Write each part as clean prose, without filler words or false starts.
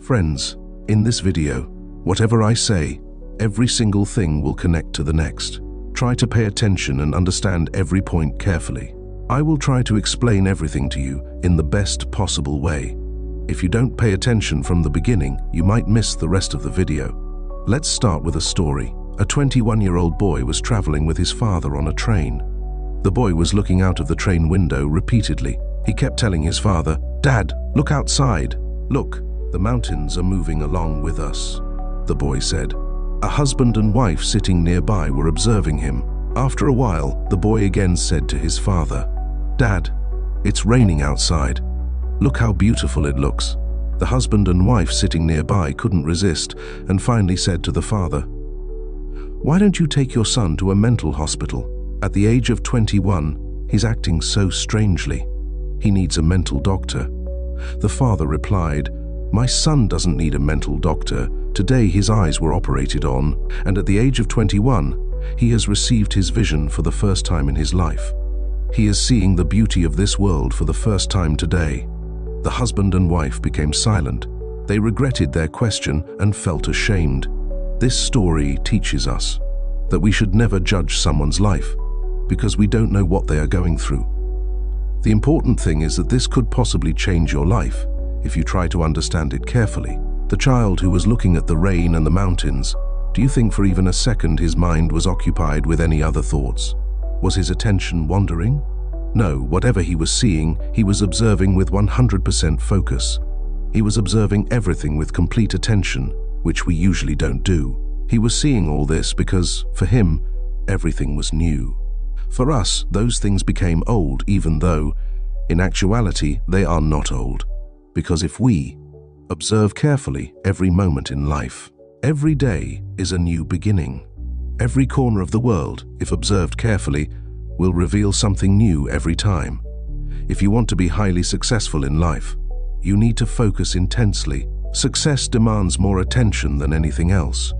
Friends, in this video, whatever I say, every single thing will connect to the next. Try to pay attention and understand every point carefully. I will try to explain everything to you in the best possible way. If you don't pay attention from the beginning, you might miss the rest of the video. Let's start with a story. A 21-year-old boy was traveling with his father on a train. The boy was looking out of the train window repeatedly. He kept telling his father, "Dad, look outside. Look, the mountains are moving along with us," the boy said. A husband and wife sitting nearby were observing him. After a while, the boy again said to his father, "Dad, it's raining outside. Look how beautiful it looks." The husband and wife sitting nearby couldn't resist and finally said to the father, "Why don't you take your son to a mental hospital? At the age of 21, he's acting so strangely. He needs a mental doctor." The father replied, "My son doesn't need a mental doctor. Today his eyes were operated on, and at the age of 21, he has received his vision for the first time in his life. He is seeing the beauty of this world for the first time today." The husband and wife became silent. They regretted their question and felt ashamed. This story teaches us that we should never judge someone's life because we don't know what they are going through. The important thing is that this could possibly change your life if you try to understand it carefully. The child who was looking at the rain and the mountains, do you think for even a second his mind was occupied with any other thoughts? Was his attention wandering? No, whatever he was seeing, he was observing with 100% focus. He was observing everything with complete attention, which we usually don't do. He was seeing all this because, for him, everything was new. For us, those things became old, even though, in actuality, they are not old. Because if we observe carefully every moment in life, every day is a new beginning. Every corner of the world, if observed carefully, will reveal something new every time. If you want to be highly successful in life, you need to focus intensely. Success demands more attention than anything else.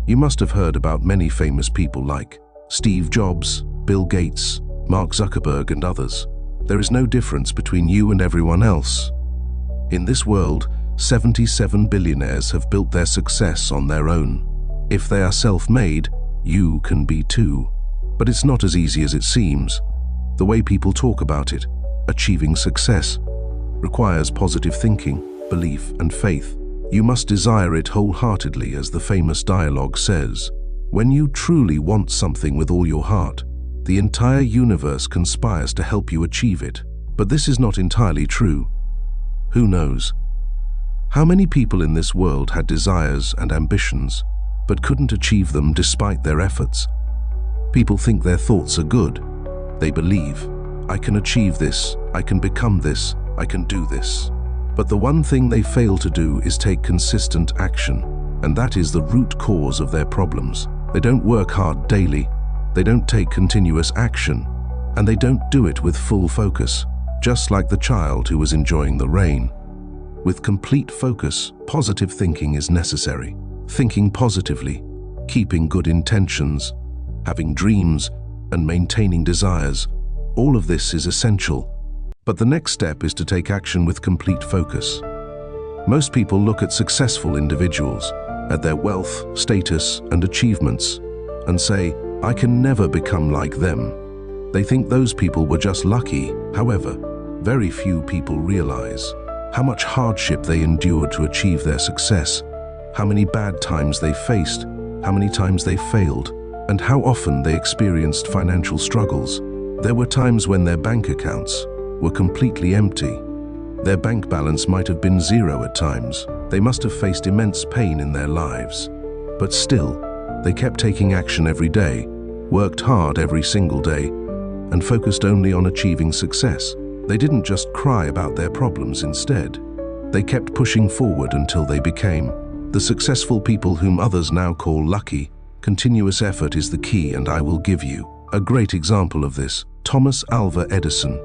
You must have heard about many famous people like Steve Jobs, Bill Gates, Mark Zuckerberg, and others. There is no difference between you and everyone else. In this world, 77 billionaires have built their success on their own. If they are self-made, you can be too. But it's not as easy as it seems. The way people talk about it, achieving success, requires positive thinking, belief, and faith. You must desire it wholeheartedly, as the famous dialogue says. When you truly want something with all your heart, the entire universe conspires to help you achieve it. But this is not entirely true. Who knows? How many people in this world had desires and ambitions, but couldn't achieve them despite their efforts? People think their thoughts are good. They believe, "I can achieve this, I can become this, I can do this." But the one thing they fail to do is take consistent action, and that is the root cause of their problems. They don't work hard daily, they don't take continuous action, and they don't do it with full focus, just like the child who was enjoying the rain. With complete focus, positive thinking is necessary. Thinking positively, keeping good intentions, having dreams, and maintaining desires, all of this is essential. But the next step is to take action with complete focus. Most people look at successful individuals, at their wealth, status, and achievements, and say, "I can never become like them." They think those people were just lucky. However, very few people realize how much hardship they endured to achieve their success, how many bad times they faced, how many times they failed, and how often they experienced financial struggles. There were times when their bank accounts were completely empty. Their bank balance might have been zero at times. They must have faced immense pain in their lives. But still, they kept taking action every day, worked hard every single day, and focused only on achieving success. They didn't just cry about their problems instead. They kept pushing forward until they became the successful people whom others now call lucky. Continuous effort is the key, and I will give you a great example of this. Thomas Alva Edison.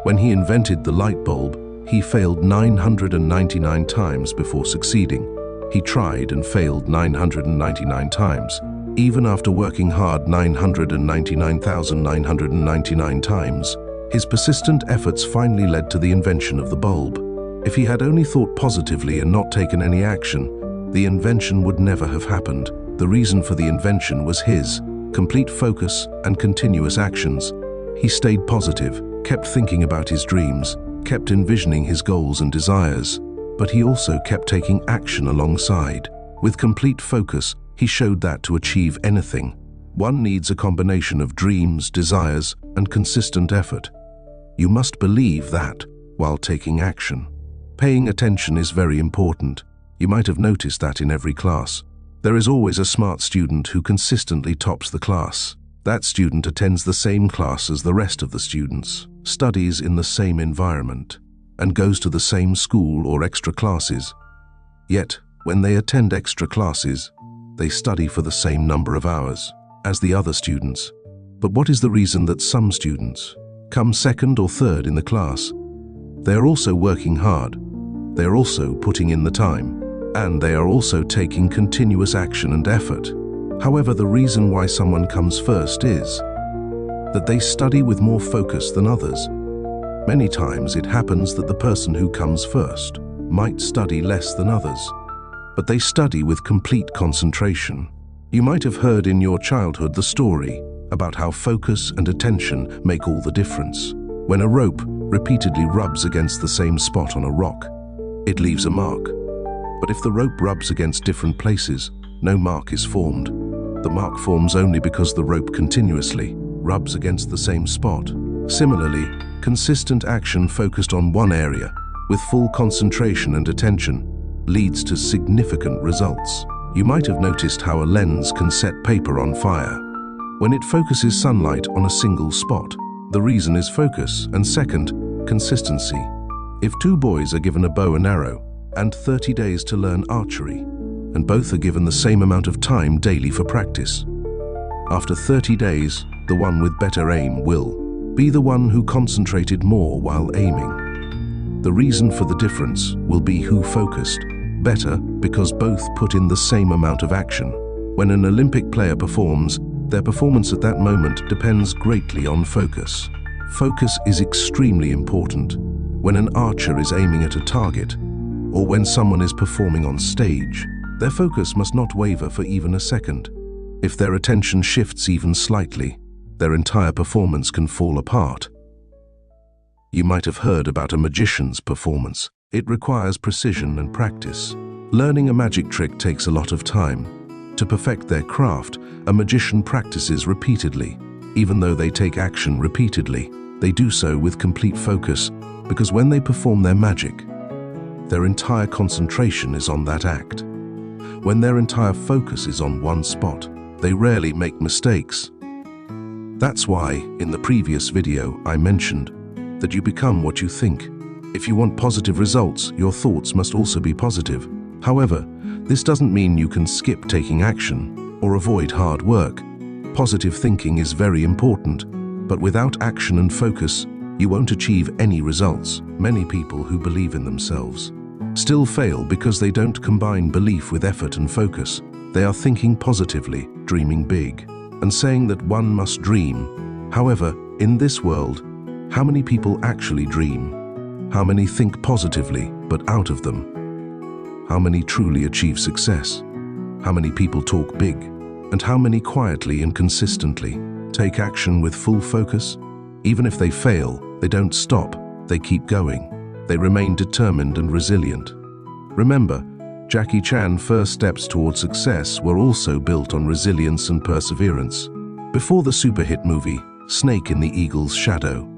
When he invented the light bulb, he failed 999 times before succeeding. He tried and failed 999 times. Even after working hard 999,999 times, his persistent efforts finally led to the invention of the bulb. If he had only thought positively and not taken any action, the invention would never have happened. The reason for the invention was his complete focus and continuous actions. He stayed positive, kept thinking about his dreams, kept envisioning his goals and desires, but he also kept taking action alongside. With complete focus, he showed that to achieve anything, one needs a combination of dreams, desires, and consistent effort. You must believe that while taking action. Paying attention is very important. You might have noticed that in every class. There is always a smart student who consistently tops the class. That student attends the same class as the rest of the students, studies in the same environment, and goes to the same school or extra classes. Yet, when they attend extra classes, they study for the same number of hours as the other students. But what is the reason that some students come second or third in the class? They are also working hard. They are also putting in the time, and they are also taking continuous action and effort. However, the reason why someone comes first is that they study with more focus than others. Many times it happens that the person who comes first might study less than others, but they study with complete concentration. You might have heard in your childhood the story about how focus and attention make all the difference. When a rope repeatedly rubs against the same spot on a rock, it leaves a mark. But if the rope rubs against different places, no mark is formed. The mark forms only because the rope continuously rubs against the same spot. Similarly, consistent action focused on one area with full concentration and attention leads to significant results. You might have noticed how a lens can set paper on fire when it focuses sunlight on a single spot. The reason is focus, and second, consistency. If two boys are given a bow and arrow and 30 days to learn archery, and both are given the same amount of time daily for practice, after 30 days, the one with better aim will be the one who concentrated more while aiming. The reason for the difference will be who focused better, because both put in the same amount of action. When an Olympic player performs, their performance at that moment depends greatly on focus. Focus is extremely important. When an archer is aiming at a target, or when someone is performing on stage, their focus must not waver for even a second. If their attention shifts even slightly, their entire performance can fall apart. You might have heard about a magician's performance. It requires precision and practice. Learning a magic trick takes a lot of time. To perfect their craft, a magician practices repeatedly. Even though they take action repeatedly, they do so with complete focus, because when they perform their magic, their entire concentration is on that act. When their entire focus is on one spot, they rarely make mistakes. That's why, in the previous video, I mentioned that you become what you think. If you want positive results, your thoughts must also be positive. However, this doesn't mean you can skip taking action or avoid hard work. Positive thinking is very important, but without action and focus, you won't achieve any results. Many people who believe in themselves still fail because they don't combine belief with effort and focus. They are thinking positively, dreaming big, and saying that one must dream. However, in this world, how many people actually dream? How many think positively, but out of them? How many truly achieve success? How many people talk big? And how many quietly and consistently take action with full focus? Even if they fail, they don't stop, they keep going. They remain determined and resilient. Remember, Jackie Chan's first steps toward success were also built on resilience and perseverance. Before the super hit movie, Snake in the Eagle's Shadow,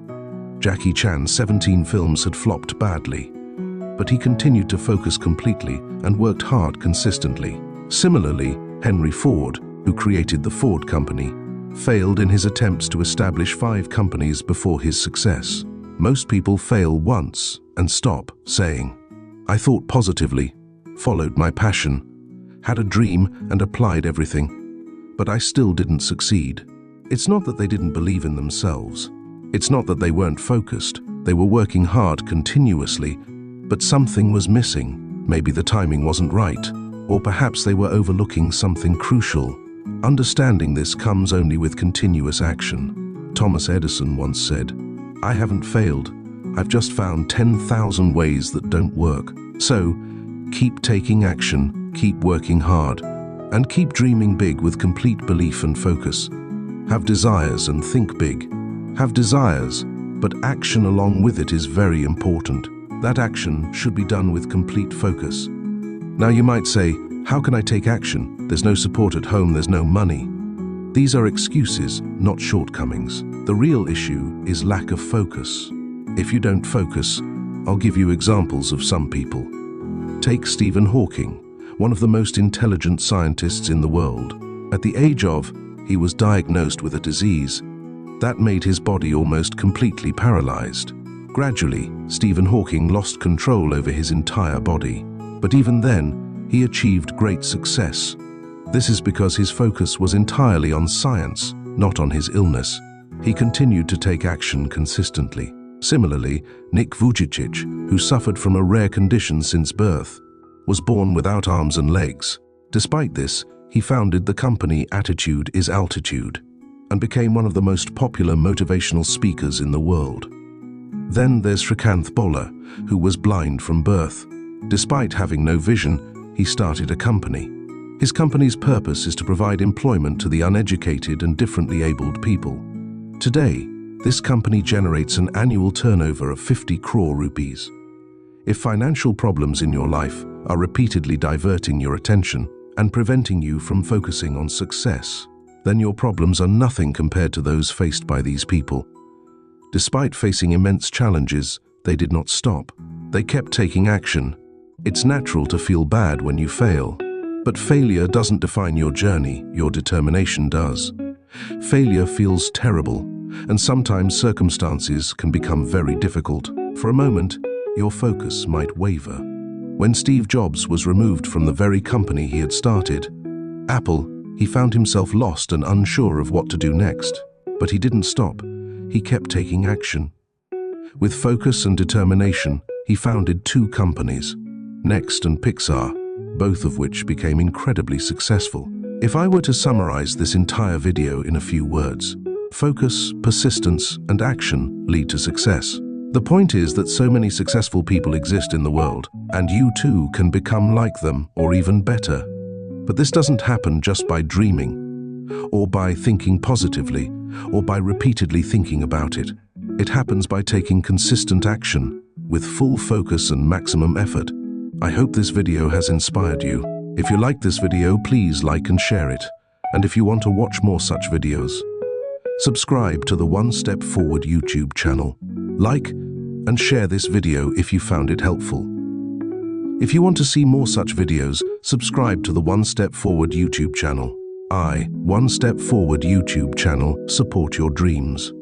Jackie Chan's 17 films had flopped badly, but he continued to focus completely and worked hard consistently. Similarly, Henry Ford, who created the Ford Company, failed in his attempts to establish 5 companies before his success. Most people fail once and stop, saying, "I thought positively, followed my passion, had a dream and applied everything, but I still didn't succeed." It's not that they didn't believe in themselves. It's not that they weren't focused. They were working hard continuously, but something was missing. Maybe the timing wasn't right, or perhaps they were overlooking something crucial. Understanding this comes only with continuous action. Thomas Edison once said, "I haven't failed, I've just found 10,000 ways that don't work. So, keep taking action, keep working hard, and keep dreaming big with complete belief and focus. Have desires and think big. Have desires, but action along with it is very important. That action should be done with complete focus. Now you might say, how can I take action? There's no support at home, there's no money. These are excuses, not shortcomings. The real issue is lack of focus. If you don't focus, I'll give you examples of some people. Take Stephen Hawking, one of the most intelligent scientists in the world. At the age of, he was diagnosed with a disease that made his body almost completely paralyzed. Gradually, Stephen Hawking lost control over his entire body. But even then, he achieved great success. This is because his focus was entirely on science, not on his illness. He continued to take action consistently. Similarly, Nick Vujicic, who suffered from a rare condition since birth, was born without arms and legs. Despite this, he founded the company Attitude is Altitude and became one of the most popular motivational speakers in the world. Then there's Srikanth Bola, who was blind from birth. Despite having no vision, he started a company. His company's purpose is to provide employment to the uneducated and differently abled people. Today, this company generates an annual turnover of 50 crore rupees. If financial problems in your life are repeatedly diverting your attention and preventing you from focusing on success, then your problems are nothing compared to those faced by these people. Despite facing immense challenges, they did not stop. They kept taking action. It's natural to feel bad when you fail, but failure doesn't define your journey, your determination does. Failure feels terrible, and sometimes circumstances can become very difficult. For a moment, your focus might waver. When Steve Jobs was removed from the very company he had started, Apple, he found himself lost and unsure of what to do next. But he didn't stop. He kept taking action. With focus and determination, he founded 2 companies, Next and Pixar, both of which became incredibly successful. If I were to summarize this entire video in a few words, focus, persistence, and action lead to success. The point is that so many successful people exist in the world, and you too can become like them or even better. But this doesn't happen just by dreaming, or by thinking positively, or by repeatedly thinking about it. It happens by taking consistent action, with full focus and maximum effort. I hope this video has inspired you. If you like this video, please like and share it. And if you want to watch more such videos, subscribe to the One Step Forward YouTube channel. Like and share this video if you found it helpful. If you want to see more such videos, subscribe to the One Step Forward YouTube channel. One Step Forward YouTube channel, support your dreams.